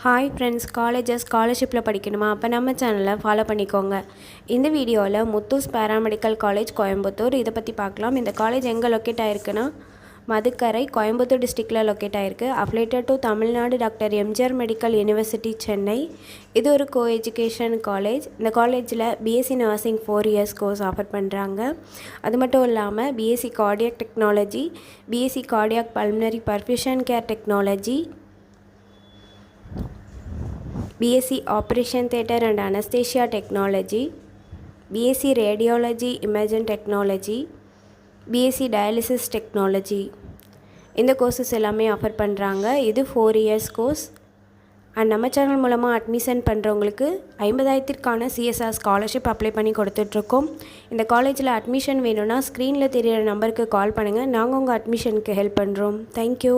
Hi friends, ஸ்காலர்ஷிப்பில் படிக்கணுமா? அப்போ நம்ம சேனலை ஃபாலோ பண்ணிக்கோங்க. இந்த வீடியோவில் முத்தூஸ் பேராமெடிக்கல் காலேஜ் கோயம்புத்தூர் இதை பற்றி பார்க்கலாம். இந்த காலேஜ் எங்கே லொக்கேட் ஆகிருக்குன்னா மதுக்கரை, கோயம்புத்தூர் டிஸ்ட்ரிக்டில் லொக்கேட் ஆகிருக்கு. Affiliated to Tamil Nadu doctor MGR medical university Chennai. இது ஒரு கோ எஜுகேஷன் காலேஜ். இந்த காலேஜில் BSc nursing 4 years course offer பண்ணுறாங்க. அது மட்டும் இல்லாமல் BSc cardiac technology, BSc cardiac pulmonary perfusion care technology, BSc Operation Theatre and Anesthesia Technology, BSc Radiology Imaging Technology, BSc Dialysis Technology. இந்த courses எல்லாமே offer பண்ணுறாங்க. இது 4 இயர்ஸ் கோர்ஸ். அண்ட் நம்ம channel மூலமாக அட்மிஷன் பண்ணுறவங்களுக்கு 50,000க்கான CSR ஸ்காலர்ஷிப் அப்ளை பண்ணி கொடுத்துட்ருக்கோம். இந்த காலேஜில் அட்மிஷன் வேணும்னா ஸ்க்ரீனில் தெரியிற நம்பருக்கு கால் பண்ணுங்கள். நாங்கள் உங்கள் அட்மிஷனுக்கு ஹெல்ப் பண்ணுறோம். தேங்க்யூ.